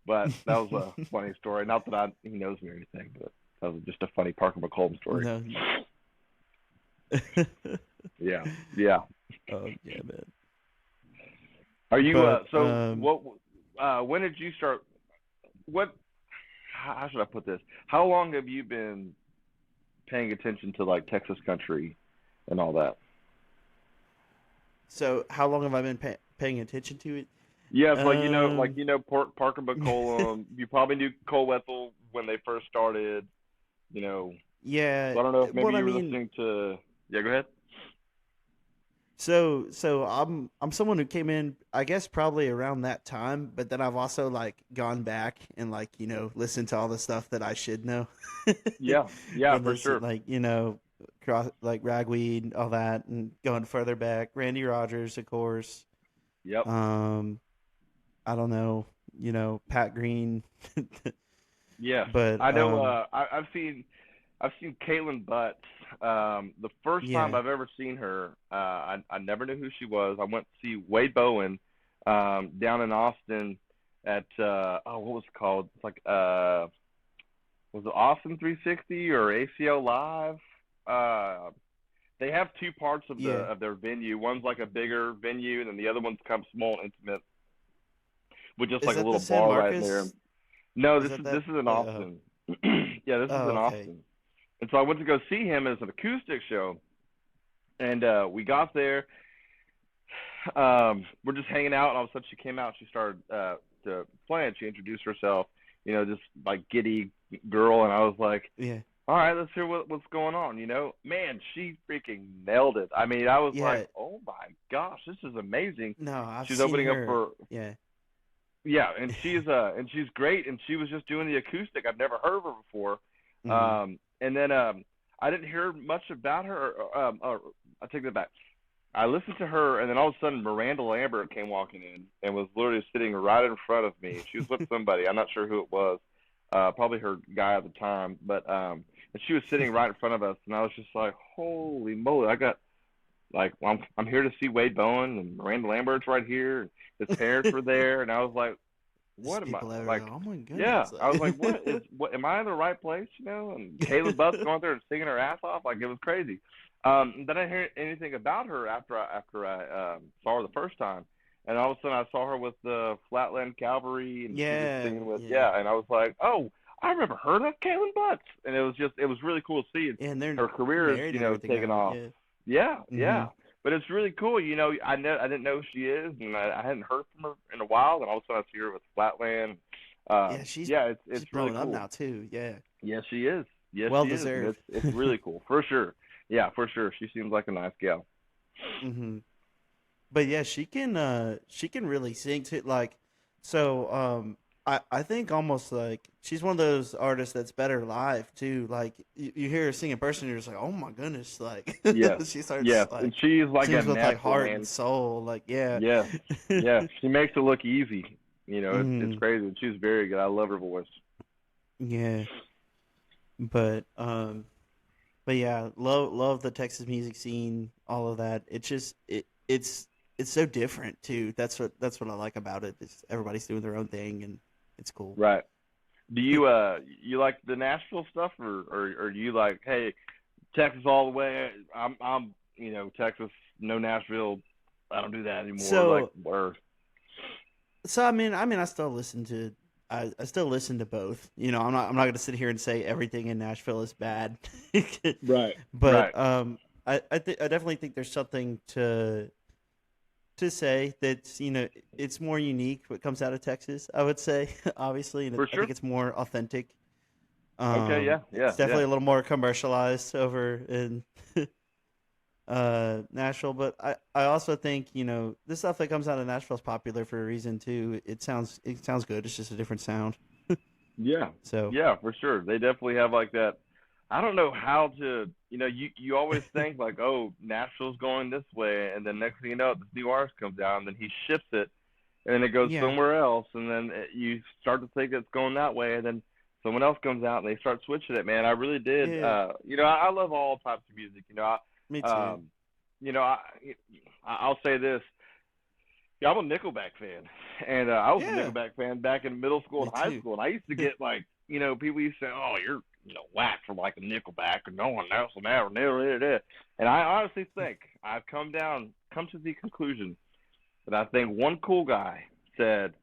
but that was a funny story. Not that he knows me or anything, but that was just a funny Parker McCollum story. No. Yeah, yeah. Oh yeah, man. Are you But what? When did you start? What? How should I put this? How long have you been paying attention to like Texas country and all that? so how long have I been paying attention to it? Yes, Um, Parker McCollum. You probably knew Cole Wetzel when they first started. You know, yeah. so I don't know if maybe Well, I you were mean, listening to. Yeah, go ahead. so I'm someone who came in, I guess, probably around that time, but then I've also like gone back and like listened to all the stuff that I should know. Yeah, yeah, From for this, sure. like cross like ragweed, all that, and going further back, Randy Rogers, of course. Yep. Um, I don't know, Pat Green, Yes, but I know. I've seen Caitlin Butts. The first time yeah, I've ever seen her, I never knew who she was. I went to see Wade Bowen down in Austin at what was it called? It's like was it Austin 360 or ACL Live? Uh, they have two parts of yeah. their venue. One's like a bigger venue, and then the other one's kind of small and intimate, with just Is like a that the little San bar right in there. Marcos? No, Is this that is that? this is in Austin. Yeah, this is Oh, in okay. Austin. And so I went to go see him as an acoustic show, and we got there. We're just hanging out, and all of a sudden she came out. She started to play, and she introduced herself. Just like giddy girl, and I was like, Yeah, "All right, let's hear what's going on." Man, she freaking nailed it. I mean, I was like, yeah. "Oh my gosh, this is amazing." No, I've She's seen opening up her. for Yeah. yeah, and she's great, and she was just doing the acoustic. I've never heard of her before. Hmm. And then I didn't hear much about her. Or I take that back. I listened to her, and then all of a sudden Miranda Lambert came walking in and was literally sitting right in front of me. She was with somebody. I'm not sure who it was. Probably her guy at the time, but and she was sitting right in front of us, and I was just like, "Holy moly!" I got like, well, I'm here to see Wade Bowen, and Miranda Lambert's right here. And his parents were there, and I was like, Just what am I people like? everywhere. Oh my Yeah, goodness! I was like, what? Am I in the right place? And Caleb Butt's going there and singing her ass off, like it was crazy. Then I didn't hear anything about her after I saw her the first time, and all of a sudden I saw her with the Flatland Cavalry, and she was Yeah, singing with yeah. yeah, and I was like, oh, I remember her. That's Caleb Butts, and it was really cool to see And they're her career is married and everything taking now. off. Yeah. Yeah, Hmm. yeah. But it's really cool. I didn't know who she is, and I hadn't heard from her in a while. And all of a sudden, I see her with Flatland. Yeah, she's Yeah, she's it's really blowing up cool. now too. Yeah. Yes, she is. Yes, Well she is, and deserved. it's really cool for sure. Yeah, for sure. She seems like a nice gal. Hmm. But yeah, she can really sing too. Like, so I think almost like she's one of those artists that's better live too. Like you hear her sing in person, you're just like, oh my goodness! Like Yes, she starts yes, and like she's like a sings with like natural, heart and man. soul. Like yeah. Yes, yes. She makes it look easy. It's Hmm. crazy. She's very good. I love her voice. Yeah. But but yeah, love the Texas music scene, all of that. It's just it's so different too. That's what I like about it. Is everybody's doing their own thing and it's cool. Right. Do you like the Nashville stuff, or do you like, hey, Texas all the way? I'm Texas, no Nashville. I don't do that anymore. Like, So or I mean I still listen to I still listen to both. I'm not gonna sit here and say everything in Nashville is bad. right, right, But I definitely think there's something to say that it's more unique what comes out of Texas. I would say obviously, and for I sure. think it's more authentic. Okay, yeah, It's yeah, yeah, definitely a little more commercialized over in Nashville, but I also think this stuff that comes out of Nashville is popular for a reason too. It sounds good. It's just a different sound. yeah, So yeah, for sure. They definitely have like that. I don't know how to, you always think like, oh, Nashville's going this way, and then next thing you know, this new artist comes out, and then he shifts it, and then it goes Yeah, somewhere else, and then you start to think it's going that way, and then someone else comes out and they start switching it. Man, I really did. yeah, I love all types of music. me I, too. you know, I, I'll say this. Yeah, I'm a Nickelback fan, and I was a Yeah, Nickelback fan back in middle school me and high too. school, and I used to get like, people used to say, "Oh, you're, whack for like a Nickelback, and no one else will never, never, never." And I honestly think I've come to the conclusion that I think one cool guy said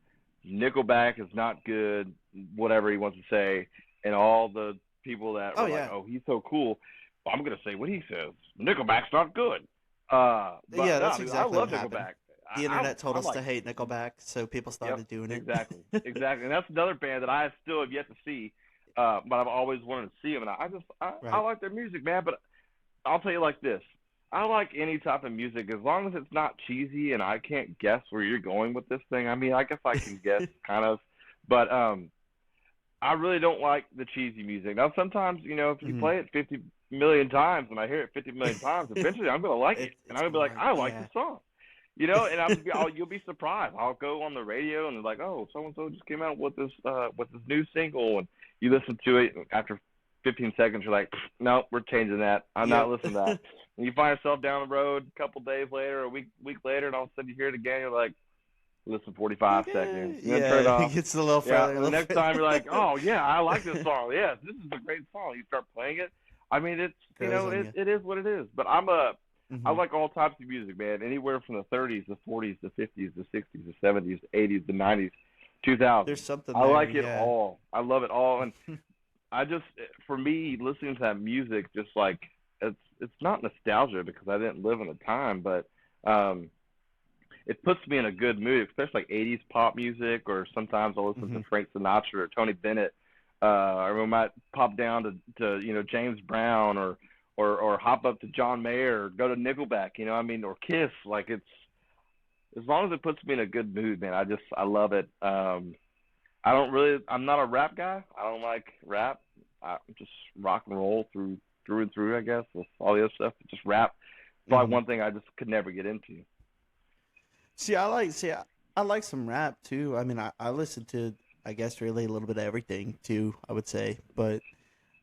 Nickelback is not good, whatever he wants to say, and all the people that Oh were like, yeah, "Oh, he's so cool," well, I'm gonna say what he says. Nickelback's not good. But yeah. no, That's dude, I exactly what love happened. Nickelback. The I, internet told I us like to hate Nickelback, so people Yep, started doing exactly, it. exactly, and that's another band that I still have yet to see, but I've always wanted to see them, and I Right. like their music, man. But I'll tell you like this: I like any type of music as long as it's not cheesy, and I can't guess where you're going with this thing. I mean, I guess I can guess kind of, but I really don't like the cheesy music. Now, sometimes if you Mhm. play it 50 million times, and I hear it 50 million times, eventually I'm gonna like it, and It's I'm gonna be gonna like, work. I like the Yeah. song. And you'll be surprised. I'll go on the radio and they're like, "Oh, so and so just came out with this new single," and you listen to it after 15 seconds, you're like, "No, we're changing that. I'm not Yep. listening to that." And you find yourself down the road a couple days later, or a week later, and all of a sudden you hear it again. You're like, "Listen, 45 Like, seconds," and then turn it yeah, it off. gets a little Yeah, further, a and the little next time you're like, further. "Oh yeah, I like this song. Yes, this is a great song." You start playing it. I mean, it's Grows on you. it is what it is. But I Hmm. like all types of music, man. Anywhere from the 30s, the 40s, the 50s, the 60s, the 70s, the 80s, the 90s, 2000s. There's something I there. like it Yeah. all. I love it all, and I just, for me, listening to that music, just like it's not nostalgia because I didn't live in the time, but um, it puts me in a good mood, especially like 80s pop music, or sometimes I'll listen to Hmm. Frank Sinatra or Tony Bennett, or we might pop down to James Brown, or hop up to John Mayer, or go to Nickelback, I mean, or Kiss. Like, it's as long as it puts me in a good mood, man. I love it. I'm not a rap guy. I don't like rap. I just rock and roll through and through, I guess, with all the other stuff. Just rap. It's probably Hmm. one thing I just could never get into. See, I like some rap too. I mean, I listen to, I guess, really a little bit of everything too. I would say,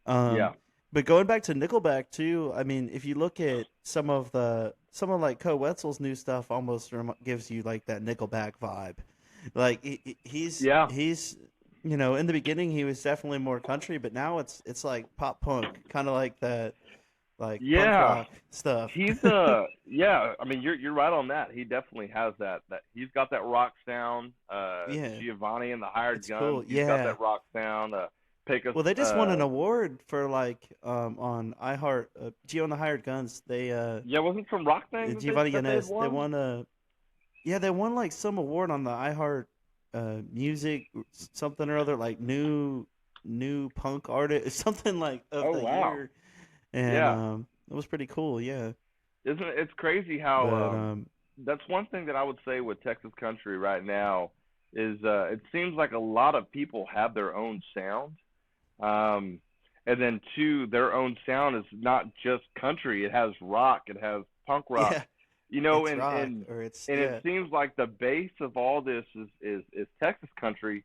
um, Yeah. but going back to Nickelback too. I mean, if you look at some of like Co Wetzel's new stuff, almost gives you like that Nickelback vibe. Like Yeah. he's in the beginning he was definitely more country, but now it's like pop punk, kind of like that, like punk Yeah. rock stuff. Yeah, I mean you're right on that. He definitely has that he's got that rock sound. Yeah, Giovanni and the Hired it's Guns, cool. he's got Yeah. that rock sound. Pecos Well, they just won an award for like on iHeart, Geo and the Hired Guns. They yeah, wasn't some rock thing Giovanni that they had Yanez. They won? won a Yeah, they won like some award on the iHeart music something or other, like new punk artist something like of Oh the wow. year, and Yeah. it was pretty cool. Yeah, Isn't it's crazy how but that's one thing that I would say with Texas country right now is it seems like a lot of people have their own sound. Um, and then two, their own sound is not just country; it has rock, it has punk rock, yeah, it's and rock or it's it yeah. seems like the base of all this is Texas country,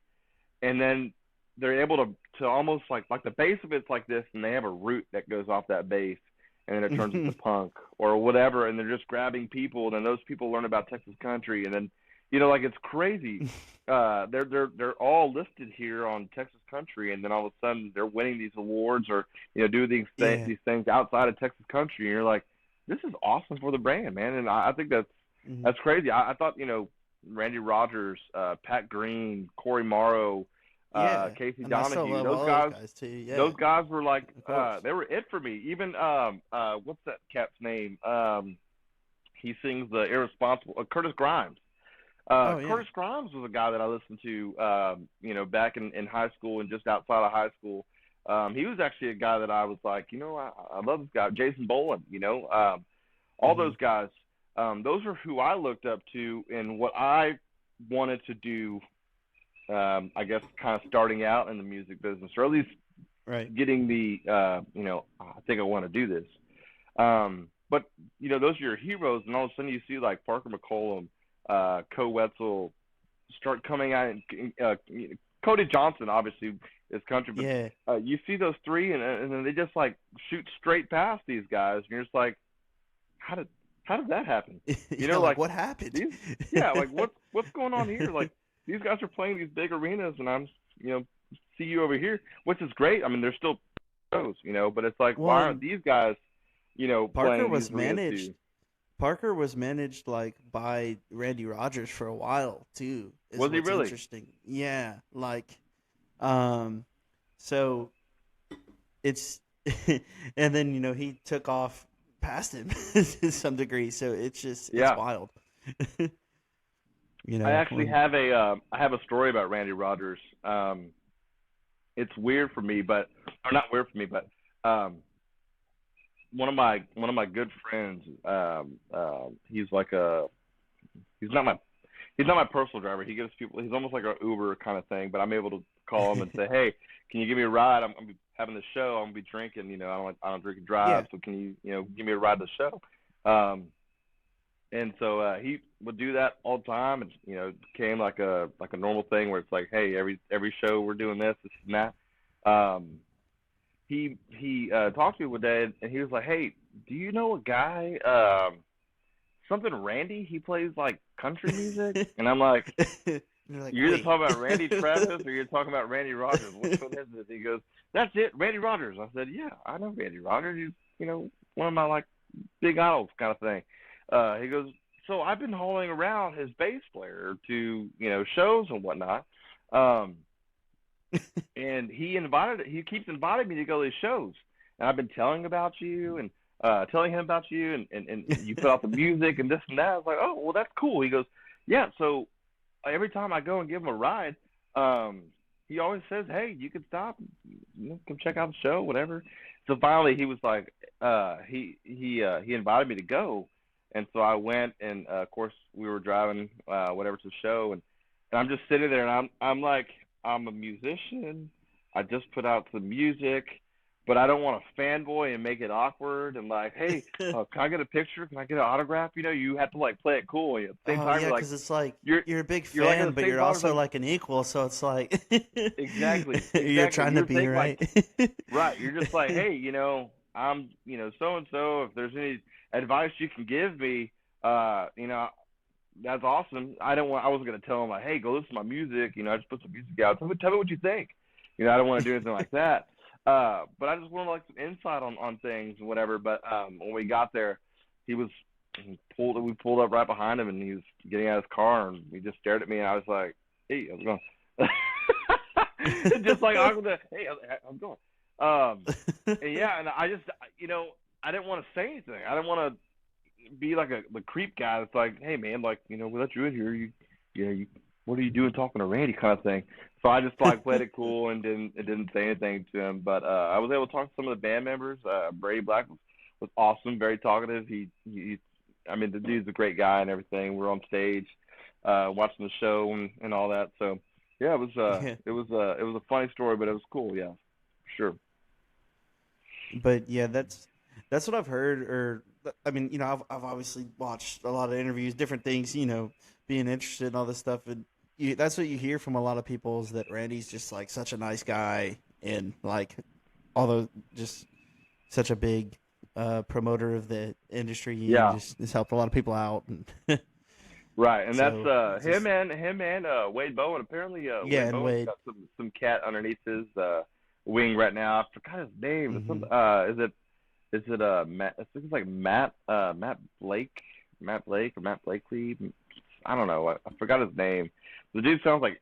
and then they're able to almost like the base of it's like this, and they have a root that goes off that base, and then it turns into punk or whatever, and they're just grabbing people, and then those people learn about Texas country, and then like it's crazy. They're all listed here on Texas country, and then all of a sudden they're winning these awards, or do Yeah. these things outside of Texas country, and you're like, this is awesome for the brand, man, and I think Mhm. that's crazy. I thought Randy Rogers, Pat Green, Corey Morrow, Yeah, Casey and I still Donahue. love all those guys too. Yeah, Those guys were like, of course. they were it for me. Even what's that cat's name? He sings the Irresponsible. Curtis Grimes. Oh yeah. Curtis Grimes was a guy that I listened to, back in high school and just outside of high school. He was actually a guy that I was like, I love this guy, Jason Boland. All Hmm. those guys. Those are who I looked up to and what I wanted to do. I guess kind of starting out in the music business, or at least Right. getting the I think I want to do this. But those are your heroes, and all of a sudden you see like Parker McCollum, Co Wetzel start coming out, and Cody Johnson obviously is country, Yeah. but you see those three, and then they just like shoot straight past these guys, and you're just like, how did that happen? Yeah, like Like what happened? these, yeah, like what's going on here? Like these guys are playing these big arenas, and I'm see you over here, which is great. I mean, they're still pros, but it's like, Well, why aren't and these guys, Parker playing was these arenas managed. too? Parker was managed like by Randy Rogers for a while too. Is Was he what's really? interesting. Yeah, like, um, so it's, and then he took off past him to some degree. So it's Yeah. wild. I actually When, have a story about Randy Rogers. It's weird for me, or not weird for me, but one of my good friends. He's like he's not my personal driver. He gives people. He's almost like an Uber kind of thing. But I'm able to call him and say, hey, can you give me a ride? I'm gonna be having the show. I'm gonna be drinking. I don't drink and drive. yeah, So can you give me a ride to the show? And so he would do that all the time, and it became like a normal thing where it's like, hey, every show we're doing this and that. He talked to me one day, and he was like, hey, do you know a guy, something Randy? He plays like country music, and I'm like, you're like, you're either wait. talking about Randy Travis or you're talking about Randy Rogers. Which one is this? He goes, that's it, Randy Rogers. I said, yeah, I know Randy Rogers. He's one of my like big idols kind of thing. He goes, so I've been hauling around his bass player to shows and whatnot, and he keeps inviting me to go to these shows, and I've been telling about you and telling him about you, and you put out the music and this and that. I was like, oh, well, that's cool. He goes, yeah. So every time I go and give him a ride, he always says, hey, you can stop, come check out the show, whatever. So finally, he was like, he invited me to go, and so I went, and of course we were driving whatever to the show, and I'm just sitting there, and I'm like, I'm a musician. I just put out some music, but I don't want to fanboy and make it awkward and like, hey, can I get a picture? Can I get an autograph? You have to like play it cool. And at the same Oh time, yeah, you're like, because it's like you're you're a big you're like at fan, the but same you're time, it's also like, like an equal. So it's like exactly, you're exactly. trying to You're be thinking like, right. right. You're just like, hey, I'm, so and so. If there's any advice you can give me, that's awesome. I wasn't gonna tell him like, hey, go listen to my music. I just put some music out. Tell me what you think. I don't want to do anything like that. But I just wanted like some insight on things and whatever. But when we got there, we pulled up right behind him, and he was getting out of his car, and he just stared at me, and I was like, hey, how's it going? Just like hey, how's it going? And yeah, and I just I didn't want to say anything. I didn't want to be like the creep guy that's like, hey man, like we let you in here, you what are you doing talking to Randy kind of thing. So I just like played it cool and didn't say anything to him. But I was able to talk to some of the band members. Brady Black was awesome, very talkative. I mean, the dude's a great guy and everything. We're on stage, watching the show and all that. So yeah, it was Yeah, a funny story, but it was cool. Yeah, sure. but yeah, that's what I've heard. Or I mean, I've obviously watched a lot of interviews, different things. Being interested in all this stuff, and that's what you hear from a lot of people is that Randy's just like such a nice guy, and like although just such a big promoter of the industry and Yeah. just has helped a lot of people out. And Right, and that's so it's him just, and Wade Bowen. Apparently, yeah, Wade and Bowen's Wade. got some cat underneath his wing right now. I forgot his name. It's Hmm. is it Matt? I think it's like Matt Blake, Matt Blake or Matt Blakely. I don't know. I forgot his name. The dude sounds like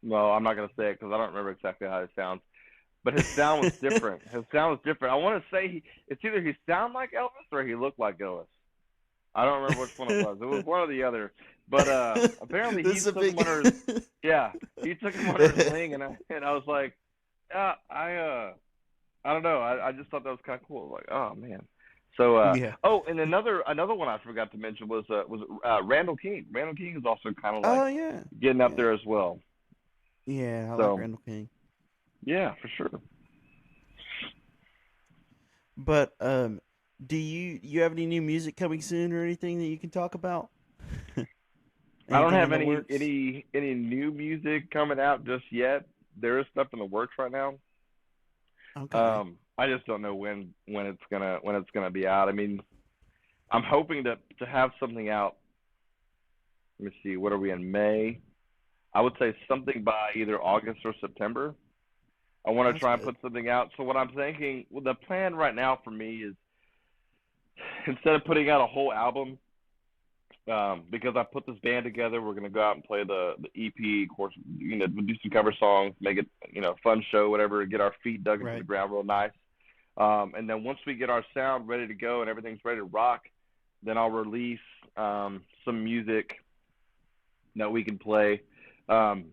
well, I'm not gonna say it because I don't remember exactly how it sounds. But his sound was different. His sound was different. I want to say it's either he sounded like Elvis or he looked like Elvis. I don't remember which one it was. It was one or the other. But apparently he This is a took him big. under his he took him under his wing, and I was like, I don't know. I just thought that was kind of cool. Like, oh man. So Yeah. and another one I forgot to mention was Randall King. Randall King is also kind of like Oh yeah. getting up Yeah. there as well. Yeah. I like So Randall King. Yeah, for sure. But do you have any new music coming soon or anything that you can talk about? I don't Anything in have the works? any new music coming out just yet. There is stuff in the works right now. Okay. I just don't know when it's gonna be out. I mean, I'm hoping to have something out. Let me see. What are we in May? I would say something by either August or September. I want to That's try and good. put something out. So what I'm thinking, well, the plan right now for me is instead of putting out a whole album, because I put this band together, we're gonna go out and play the EP. Of course, we'll do some cover songs, make it a fun show, whatever. Get our feet dug into the Right. ground real nice. And then once we get our sound ready to go and everything's ready to rock, then I'll release some music that we can play. Um,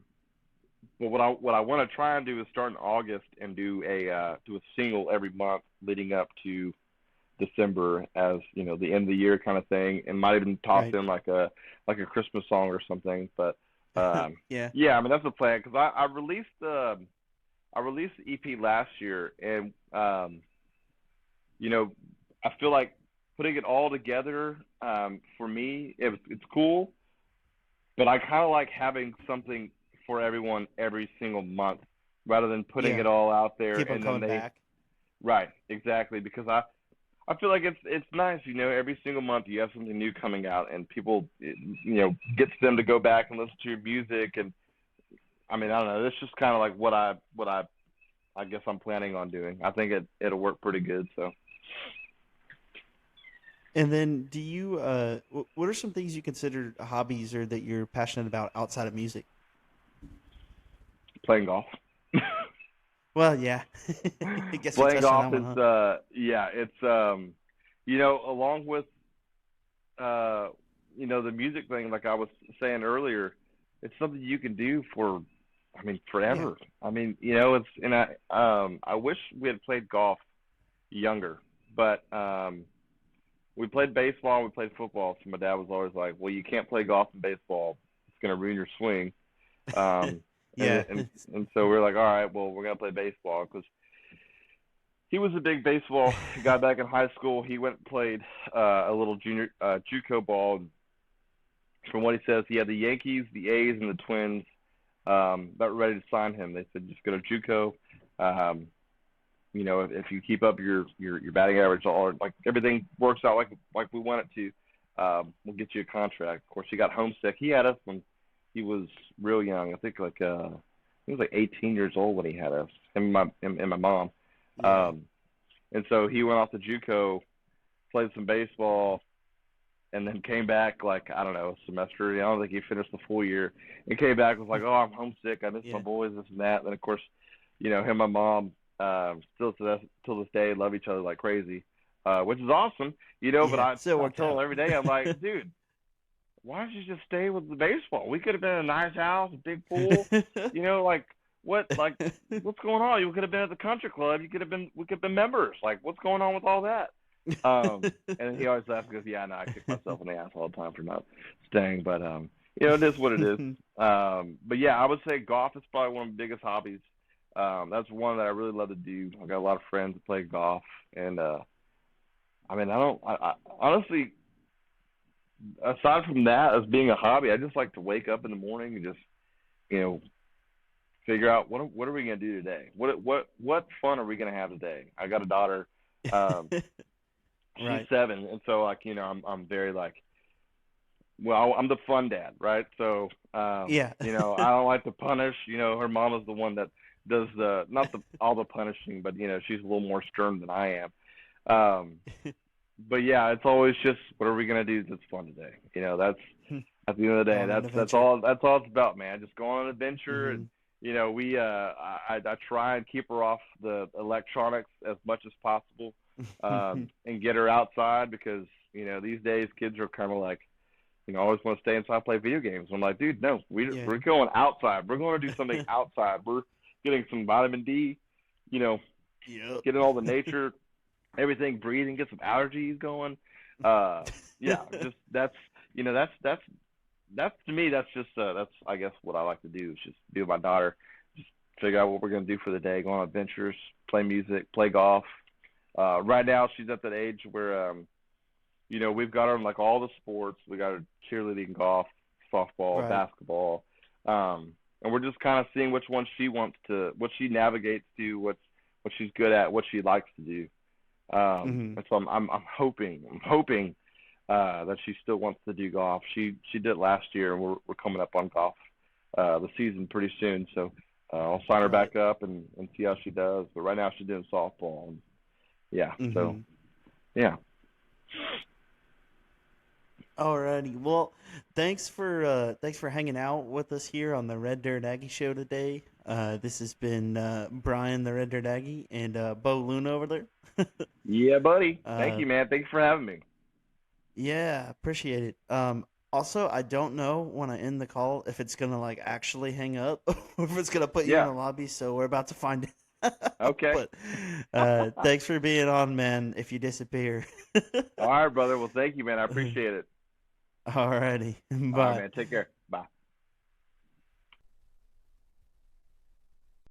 but what I want to try and do is start in August and do a single every month leading up to December, as the end of the year kind of thing, and might even toss Right. in like a Christmas song or something. But Yeah. yeah, I mean that's the plan because I released the EP last year, and you know I feel like putting it all together, for me it's cool, but I kind of like having something for everyone every single month rather than putting Yeah. it all out there Keep on and then coming they. back. Right, exactly, because I feel like it's nice, every single month you have something new coming out, and people, gets them to go back and listen to your music, and I mean, I don't know, that's just kind of like what I guess I'm planning on doing. I think it'll work pretty good. So And then, do you what are some things you consider hobbies or that you're passionate about outside of music? playing golf, Well, yeah. I guess you playing touched on golf that one, is huh? yeah, it's along with uh the music thing, like I was saying earlier, it's something you can do for, I mean, Yeah. forever. I mean, it's and I wish we had played golf younger, but we played baseball, we played football. So my dad was always like, "Well, you can't play golf and baseball; it's gonna ruin your swing." Um, Yeah. and so we are like, "All right, well, we're gonna play baseball," because he was a big baseball guy back in high school. He went and played a little junior JUCO ball. And from what he says, he had the Yankees, the A's, and the Twins about ready to sign him. They said, "Just go to JUCO. Um, if you keep up your batting average, or like everything works out like we want it to, we'll get you a contract." Of course, he got homesick. He had us when he was real young. I think he was like 18 years old when he had us. Him and my mom. Yeah. Um, and so he went off to JUCO, played some baseball, and then came back like, I don't know, a semester. I don't think he finished the full year. And came back was like, "Oh, I'm homesick. I miss my Yeah. boys, this and that." And then of course, him and my mom still till this day love each other like crazy, which is awesome. But Yeah. Still I worked tell him out. every day, I'm like, "Dude, why don't you just stay with the baseball? We could have been in a nice house, a big pool, like what's going on? You could have been at the country club. We could have been members. Like, what's going on with all that?" And he always laughs because, yeah, no, I kick myself in the ass all the time for not staying, but it is what it is. But yeah, I would say golf is probably one of the biggest hobbies. That's one that I really love to do. I got a lot of friends that play golf, and I mean, I honestly, aside from that as being a hobby, I just like to wake up in the morning and just you know figure out what are we gonna do today? What fun are we gonna have today? I got a daughter. Um, she's Right. 7, and so like I'm very like, well, I'm the fun dad, right? So Yeah. I don't like to punish. Her mom is the one that does the not the all the punishing, but she's a little more stern than I am. Um, but yeah, it's always just what are we gonna do that's fun today? That's at the end of the Go day, on an that's adventure. all it's about, man. Just go on an adventure, Hmm. and we I try and keep her off the electronics as much as possible, and get her outside because these days kids are kind of like always want to stay inside and play video games. I'm like, dude, no, Yeah. we're going outside. We're going to do something outside. We're getting some vitamin D, you know, Yep. getting all the nature, everything breathing, get some allergies going. Uh, yeah, just that's to me that's just that's I guess what I like to do is just be with my daughter, just figure out what we're gonna do for the day, go on adventures, play music, play golf. Right now, she's at that age where we've got her in like all the sports. We got her cheerleading, golf, softball, Right. basketball, and we're just kind of seeing which one she wants to, what she navigates to, what she's good at, what she likes to do. Hmm. And so I'm hoping that she still wants to do golf. She did last year, and we're coming up on golf the season pretty soon. So I'll sign her Right. back up and see how she does. But right now she's doing softball. And yeah, so Hmm. yeah. Alrighty. Well, thanks for hanging out with us here on the Red Dirt Aggie Show today. This has been Brian, the Red Dirt Aggie, and Bo Luna over there. Yeah, buddy. Thank uh, you, man. Thanks for having me. yeah, appreciate it. Also, I don't know when I end the call if it's gonna like actually hang up or if it's gonna put you in Yeah. the lobby. So we're about to find out. Okay. But thanks for being on, man. If you disappear. All right, brother. Well, thank you, man. I appreciate it. Alrighty. All right, Bye. man. Take care. Bye.